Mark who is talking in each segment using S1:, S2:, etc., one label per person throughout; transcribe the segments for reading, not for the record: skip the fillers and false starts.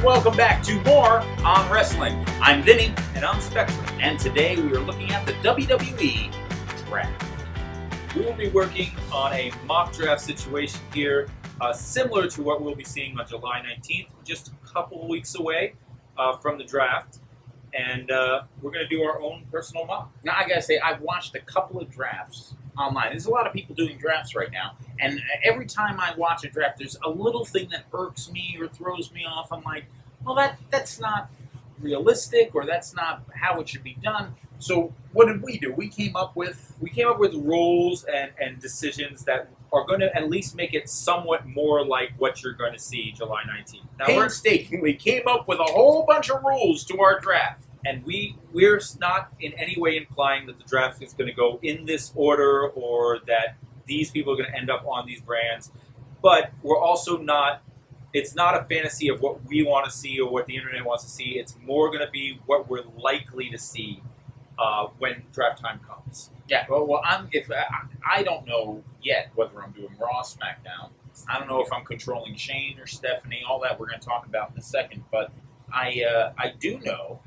S1: welcome back to more on wrestling. I'm Vinnie.
S2: And I'm Spectrum.
S1: And today we are looking at the WWE Draft.
S2: We will be working on a mock draft situation here, similar to what we'll be seeing on July 19th, just a couple of weeks away from the draft. And we're going to do our own personal mock.
S1: Now, I got to say, I've watched a couple of drafts online. There's a lot of people doing drafts right now. And every time I watch a draft, there's a little thing that irks me or throws me off. I'm like, well, that's not realistic, or that's not how it should be done. So what did we do? We came up with
S2: rules and decisions that are going to at least make it somewhat more like what you're going to see July 19th.
S1: Now, painstakingly came up with a whole bunch of rules to our draft.
S2: And we're not in any way implying that the draft is going to go in this order or that these people are going to end up on these brands. But we're also not, it's not a fantasy of what we want to see or what the internet wants to see. It's more going to be what we're likely to see when draft time comes.
S1: Yeah, well, I don't know yet whether I'm doing Raw, SmackDown. I don't know if I'm controlling Shane or Stephanie. All that we're going to talk about in a second. But I do know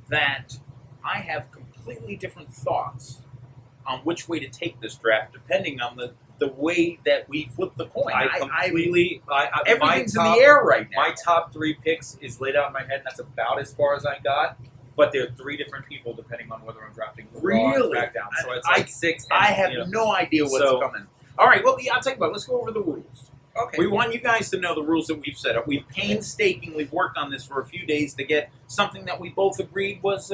S1: that I have completely different thoughts on which way to take this draft, depending on the way that we flip the coin.
S2: Everything's
S1: in the air right now.
S2: My top three picks is laid out in my head, and that's about as far as I got. But there are three different people depending on whether I'm drafting Raw or SmackDown. So it's like six.
S1: I have no idea what's coming. All right, well, I'll tell you what. Let's go over the rules.
S2: Okay.
S1: We want you guys to know the rules that we've set up. We've painstakingly worked on this for a few days to get something that we both agreed was.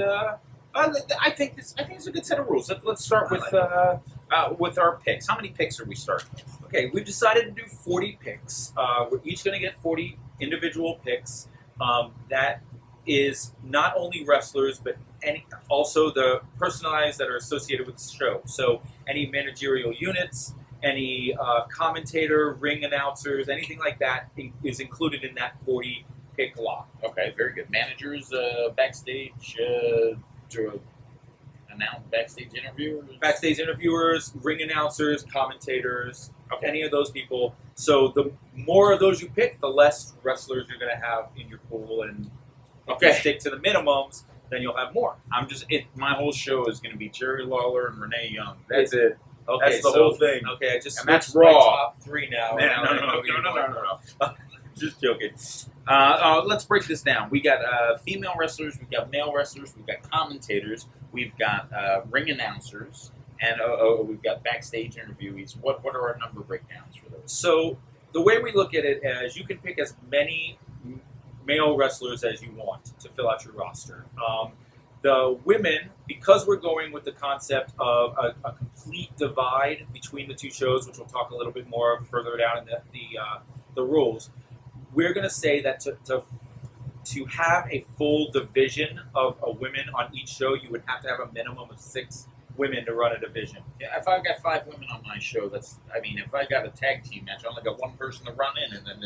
S1: I think it's a good set of rules. Let's start with our picks. How many picks are we starting with?
S2: Okay, we've decided to do 40 picks. We're each going to get 40 individual picks. That is not only wrestlers, but also the personalities that are associated with the show. So any managerial units, any commentator, ring announcers, anything like that is included in that 40 pick lot.
S1: Okay, very good. Managers, backstage, to announce backstage interviewers,
S2: ring announcers, commentators, any of those people. So the more of those you pick, the less wrestlers you're going to have in your pool, and if you stick to the minimums, then you'll have more.
S1: My whole show is going to be Jerry Lawler and Renee Young.
S2: That's it.
S1: Okay,
S2: that's the whole thing.
S1: Okay,
S2: I just
S1: and that's
S2: switched my
S1: Raw.
S2: top three now.
S1: No. Just joking. Let's break this down. We got female wrestlers, we've got male wrestlers, we've got commentators, we've got ring announcers, and we've got backstage interviewees. What are our number breakdowns for those?
S2: So the way we look at it is you can pick as many male wrestlers as you want to fill out your roster. The women, because we're going with the concept of a complete divide between the two shows, which we'll talk a little bit more further down in the rules, we're going to say that to have a full division of women on each show, you would have to have a minimum of 6 women to run a division.
S1: Yeah, if I've got 5 women on my show, if I got a tag team match, I only got one person to run in, and then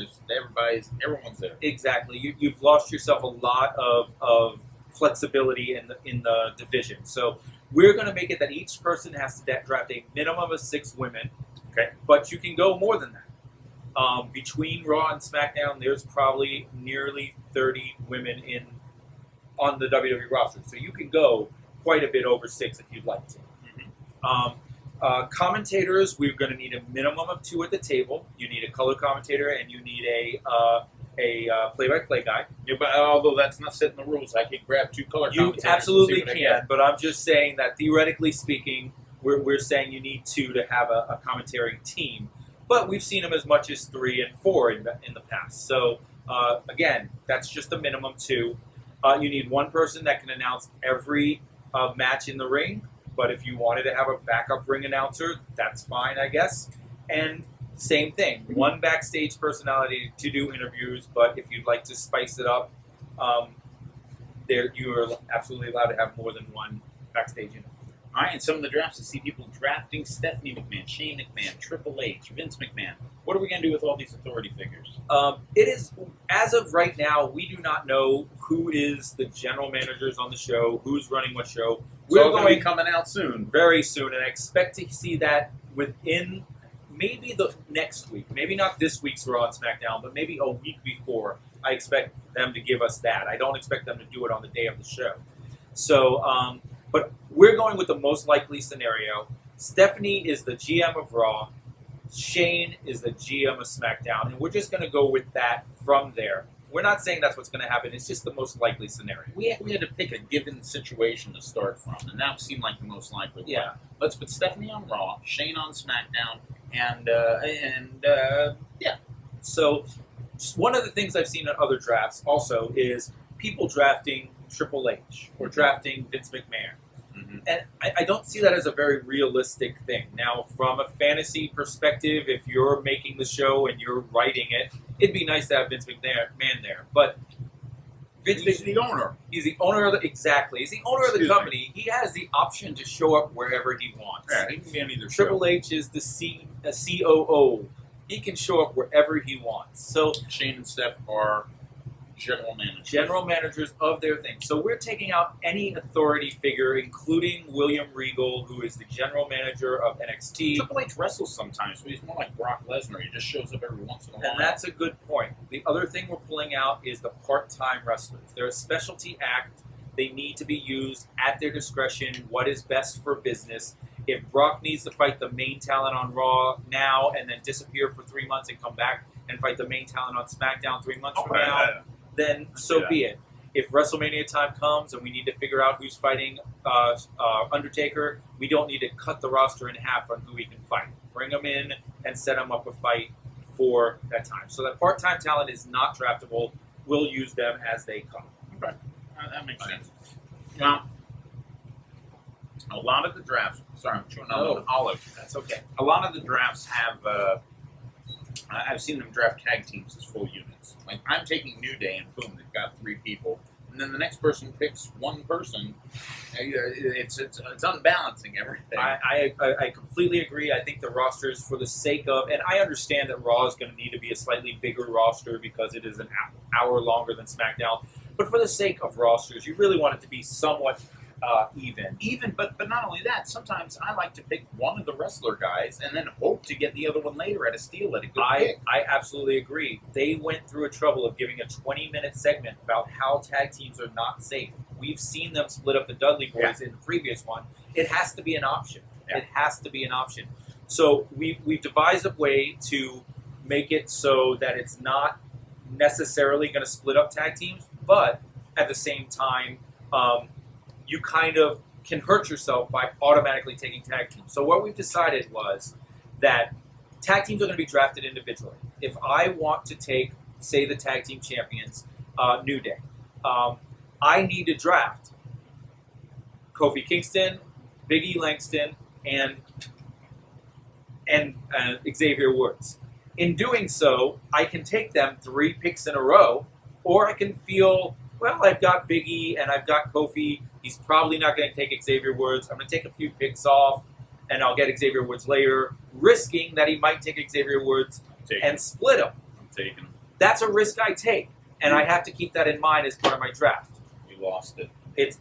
S1: everyone's there.
S2: Exactly. You've lost yourself a lot of flexibility in the division. So we're going to make it that each person has to draft a minimum of 6 women.
S1: Okay.
S2: But you can go more than that. Between Raw and SmackDown, there's probably nearly 30 women on the WWE roster. So you can go quite a bit over 6 if you'd like to.
S1: Mm-hmm.
S2: Commentators, we're going to need a minimum of 2 at the table. You need a color commentator, and you need a play-by-play guy.
S1: Yeah, but although that's not set in the rules, I can grab 2 color commentators.
S2: You absolutely can, but I'm just saying that theoretically speaking, we're saying you need 2 to have a commentating team. But we've seen them as much as 3 and 4 in the past. So, again, that's just a minimum 2. You need 1 person that can announce every match in the ring. But if you wanted to have a backup ring announcer, that's fine, I guess. And same thing, 1 backstage personality to do interviews. But if you'd like to spice it up, you are absolutely allowed to have more than 1 backstage interview.
S1: All right, and some of the drafts, I see people drafting Stephanie McMahon, Shane McMahon, Triple H, Vince McMahon. What are we going to do with all these authority figures?
S2: It is, as of right now, we do not know who is the general managers on the show, who's running what show.
S1: We're going to be coming out soon.
S2: Very soon, and I expect to see that within maybe the next week. Maybe not this week's Raw and SmackDown, but maybe a week before. I expect them to give us that. I don't expect them to do it on the day of the show. So, but we're going with the most likely scenario. Stephanie is the GM of Raw. Shane is the GM of SmackDown. And we're just going to go with that from there. We're not saying that's what's going to happen. It's just the most likely scenario.
S1: We had to pick a given situation to start from, and that seemed like the most likely one.
S2: Yeah.
S1: Let's put Stephanie on Raw, Shane on SmackDown, and yeah.
S2: So one of the things I've seen in other drafts also is people drafting Triple H or drafting Vince McMahon.
S1: Mm-hmm.
S2: And I don't see that as a very realistic thing. Now, from a fantasy perspective, if you're making the show and you're writing it, it'd be nice to have Vince McMahon there. But
S1: He's the owner.
S2: He's the owner of He's the owner of the
S1: Excuse
S2: company. He has the option to show up wherever he wants.
S1: Yeah, he can be on either
S2: Triple H is the COO. He can show up wherever he wants. So
S1: Shane and Steph are general managers
S2: of their thing. So we're taking out any authority figure, including William Regal, who is the general manager of NXT.
S1: Triple H wrestles sometimes, so he's more like Brock Lesnar. He just shows up every once in a while.
S2: And that's a good point. The other thing we're pulling out is the part-time wrestlers. They're a specialty act. They need to be used at their discretion, what is best for business. If Brock needs to fight the main talent on Raw now and then disappear for 3 months and come back and fight the main talent on SmackDown 3 months from now, then so be it. If WrestleMania time comes and we need to figure out who's fighting Undertaker, we don't need to cut the roster in half on who he can fight. Bring him in and set him up a fight for that time. So that part-time talent is not draftable. We'll use them as they come.
S1: Okay. That makes sense. Now, a lot of the drafts, sorry, I'm chewing on an olive.
S2: That's okay.
S1: A lot of the drafts have, I've seen them draft tag teams as full units. Like, I'm taking New Day, and boom, they've got 3 people. And then the next person picks one person. It's unbalancing everything.
S2: I completely agree. I think the rosters, for the sake of, and I understand that Raw is going to need to be a slightly bigger roster because it is an hour longer than SmackDown. But for the sake of rosters, you really want it to be somewhat even.
S1: But not only that, sometimes I like to pick one of the wrestler guys and then hope to get the other one later at a steal at a good pick.
S2: I absolutely agree. They went through a trouble of giving a 20-minute segment about how tag teams are not safe. We've seen them split up the Dudley Boys in the previous one. It has to be an option.
S1: Yeah.
S2: It has to be an option. So we've devised a way to make it so that it's not necessarily going to split up tag teams, but at the same time, you kind of can hurt yourself by automatically taking tag teams. So what we've decided was that tag teams are going to be drafted individually. If I want to take, say, the tag team champions, New Day, I need to draft Kofi Kingston, Big E Langston, and Xavier Woods. In doing so, I can take them 3 picks in a row, or I can feel, well, I've got Big E and I've got Kofi. He's probably not going to take Xavier Woods. I'm going to take a few picks off, and I'll get Xavier Woods later, risking that he might take Xavier Woods and split him.
S1: I'm taking him.
S2: That's a risk I take, and I have to keep that in mind as part of my draft.
S1: You lost it.
S2: It's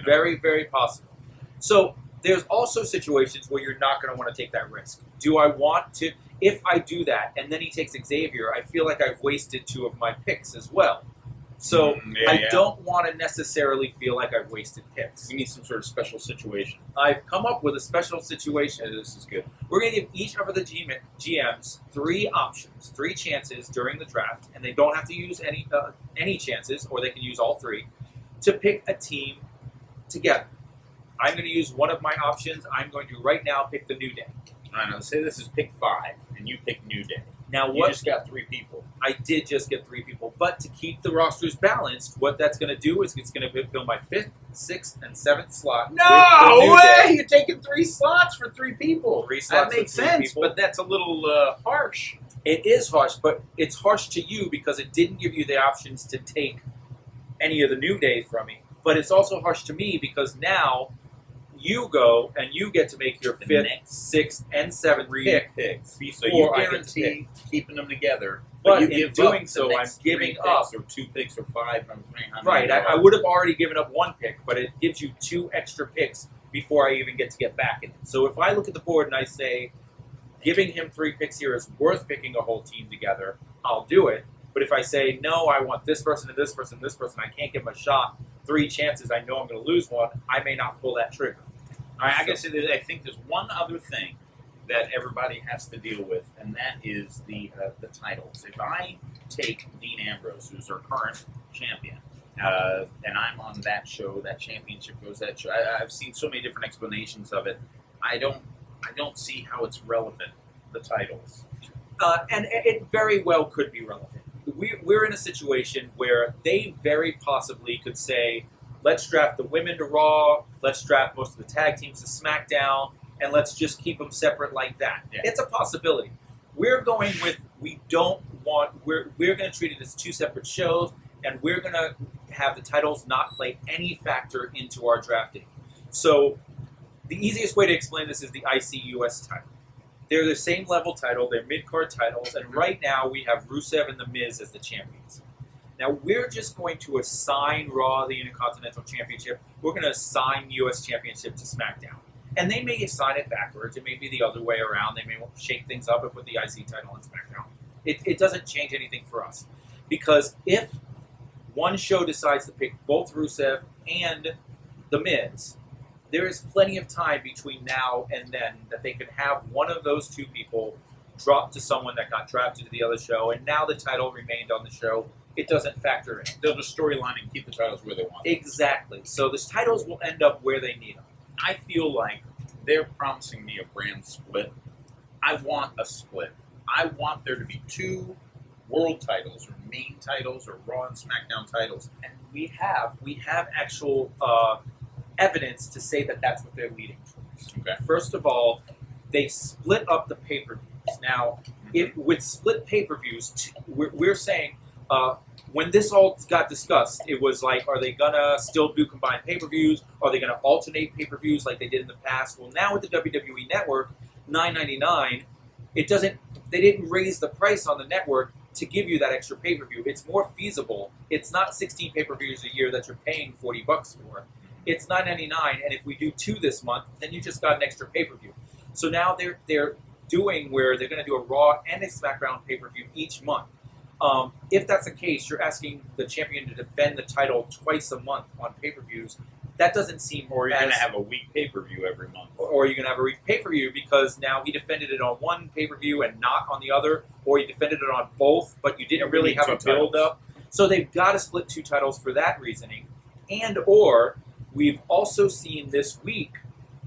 S2: very, very possible. So there's also situations where you're not going to want to take that risk. Do I want to? If I do that, and then he takes Xavier, I feel like I've wasted 2 of my picks as well. So I don't want to necessarily feel like I've wasted picks.
S1: We need some sort of special situation.
S2: I've come up with a special situation.
S1: Yeah, this is good.
S2: We're going to give each of the GMs 3 options, 3 chances during the draft, and they don't have to use any chances, or they can use all 3, to pick a team together. I'm going to use one of my options. I'm going to right now pick the New Day.
S1: All right, now say this is pick 5, and you pick New Day.
S2: Now,
S1: You just got 3 people.
S2: I did just get 3 people, but to keep the rosters balanced, what that's going to do is it's going to fill my 5th, 6th, and 7th slot.
S1: No
S2: with the New
S1: way!
S2: Day.
S1: You're taking 3 slots for 3 people.
S2: 3 slots
S1: That makes
S2: for 3
S1: sense,
S2: people.
S1: but that's a little harsh.
S2: It is harsh, but it's harsh to you because it didn't give you the options to take any of the New Day from me. But it's also harsh to me because now you go and you get to make your 5th, 6th, and 7th
S1: 3 picks. So you
S2: before I get to
S1: guarantee keeping them together.
S2: But
S1: you
S2: in
S1: give
S2: doing
S1: up
S2: so,
S1: the
S2: I'm
S1: next
S2: giving
S1: 3
S2: up.
S1: picks or 2 picks or 5.
S2: Right, I would have already given up 1 pick, but it gives you 2 extra picks before I even get to get back in it. So if I look at the board and I say, giving him 3 picks here is worth picking a whole team together, I'll do it. But if I say, no, I want this person and this person and this person, I can't give them a shot, 3 chances, I know I'm going to lose one, I may not pull that trigger.
S1: All right, I guess I think there's one other thing that everybody has to deal with, and that is the titles. If I take Dean Ambrose, who's our current champion, and I'm on that show, that championship goes that show. I've seen so many different explanations of it. I don't see how it's relevant, the titles.
S2: And it very well could be relevant. We're in a situation where they very possibly could say, let's draft the women to Raw, let's draft most of the tag teams to SmackDown, and let's just keep them separate like that.
S1: Yeah.
S2: It's a possibility. We're going with, we're going to treat it as 2 separate shows, and we're going to have the titles not play any factor into our drafting. So the easiest way to explain this is the IC US title. They're the same level title, they're mid-card titles, and right now we have Rusev and The Miz as the champions. Now we're just going to assign Raw the Intercontinental Championship, we're going to assign US Championship to SmackDown. And they may assign it backwards, it may be the other way around, they may shake things up and put the IC title on SmackDown. It doesn't change anything for us. Because if one show decides to pick both Rusev and The Miz, there is plenty of time between now and then that they could have one of those 2 people drop to someone that got drafted to the other show, and now the title remained on the show. It doesn't factor in.
S1: They'll just storyline and keep the titles where they want them.
S2: Exactly. So the titles will end up where they need them.
S1: I feel like they're promising me a brand split. I want a split. I want there to be 2 world titles or main titles or Raw and SmackDown titles.
S2: And we have actual evidence to say that that's what they're leading towards.
S1: Okay.
S2: First of all, they split up the pay-per-views. Now, with split pay-per-views, we're saying when this all got discussed, it was like, are they gonna still do combined pay-per-views? Are they gonna alternate pay-per-views like they did in the past? Well, now with the WWE Network, $9.99, they didn't raise the price on the network to give you that extra pay-per-view. It's more feasible. It's not 16 pay-per-views a year that you're paying $40 for. It's $9.99, and if we do 2 this month, then you just got an extra pay-per-view. So now they're doing where they're going to do a Raw and a SmackDown pay-per-view each month. If that's the case, you're asking the champion to defend the title twice a month on pay-per-views. That doesn't seem
S1: Or you're going to have a week pay-per-view every month.
S2: Or you're going to have a week pay-per-view because now he defended it on one pay-per-view and not on the other, or you defended it on both, but you didn't really have a build-up. So they've got to split 2 titles for that reasoning. And or we've also seen this week,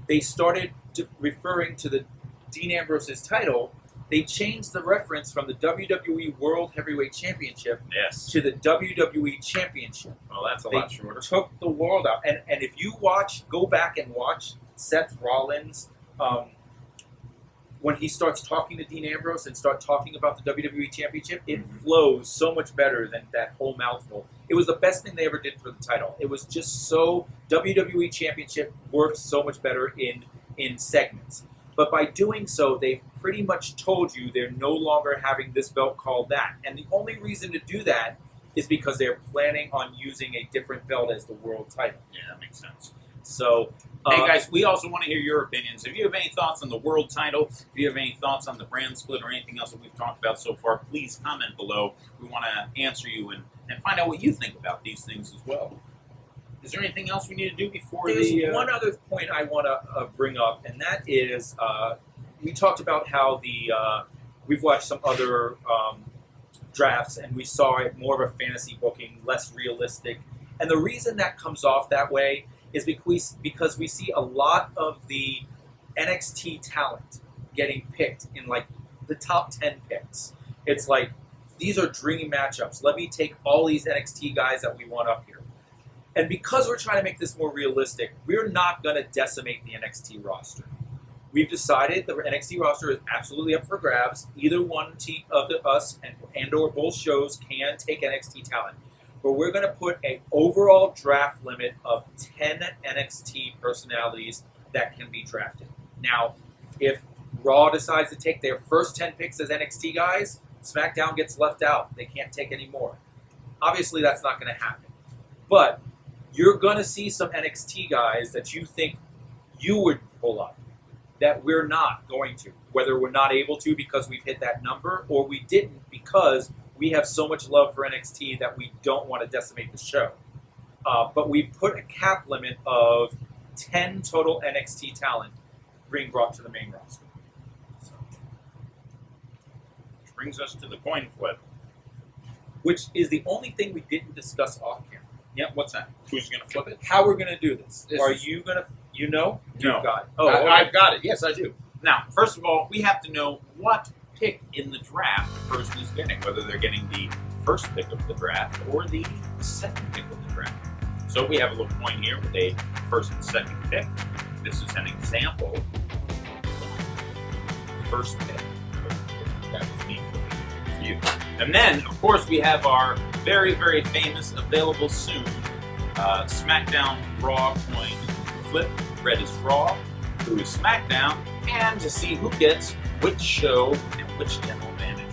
S2: they started referring to the Dean Ambrose's title. They changed the reference from the WWE World Heavyweight Championship to the WWE Championship.
S1: Well, that's a lot shorter.
S2: Took the world out. And if you go back and watch Seth Rollins, when he starts talking to Dean Ambrose and start talking about the WWE Championship, it flows so much better than that whole mouthful. It was the best thing they ever did for the title. It was just so, WWE Championship works so much better in segments. But by doing so, they've pretty much told you they're no longer having this belt called that. And the only reason to do that is because they're planning on using a different belt as the world title.
S1: Yeah, that makes sense.
S2: So,
S1: hey guys, we also want to hear your opinions. If you have any thoughts on the world title, if you have any thoughts on the brand split or anything else that we've talked about so far, please comment below. We want to answer you and find out what you think about these things as well. Is there anything else we need to do before
S2: there's one other point I want to bring up, and that is we talked about how we've watched some other drafts, and we saw it more of a fantasy booking, less realistic. And the reason that comes off that way is because we see a lot of the NXT talent getting picked in like the top 10 picks. It's like, these are dream matchups. Let me take all these NXT guys that we want up here. And because we're trying to make this more realistic, we're not going to decimate the NXT roster. We've decided the NXT roster is absolutely up for grabs. Either one of us and or both shows can take NXT talent. But we're going to put an overall draft limit of 10 NXT personalities that can be drafted. Now, if Raw decides to take their first 10 picks as NXT guys, SmackDown gets left out. They can't take any more. Obviously, that's not going to happen. But you're going to see some NXT guys that you think you would pull up that we're not going to. Whether we're not able to because we've hit that number or we didn't because we have so much love for NXT that we don't want to decimate the show. But we put a cap limit of 10 total NXT talent being brought to the main roster. So,
S1: Which brings us to the coin flip.
S2: which is the only thing we didn't discuss off camera.
S1: Yeah, what's that? Who's going to flip it?
S2: How we're going to do this.
S1: This
S2: Are
S1: is-
S2: you going to, you know?
S1: No.
S2: You've got it. Oh,
S1: I've got it. Yes, I do. Now, first of all, we have to know what pick in the draft the person is getting, whether they're getting the first pick of the draft or the second pick of the draft. So we have a little coin here with a first and second pick. This is an example. First pick. That was me for you. And then, of course, we have our very, very famous, available soon, SmackDown Raw coin flip. Red is Raw, blue is SmackDown, and to see who gets which show and which general manager.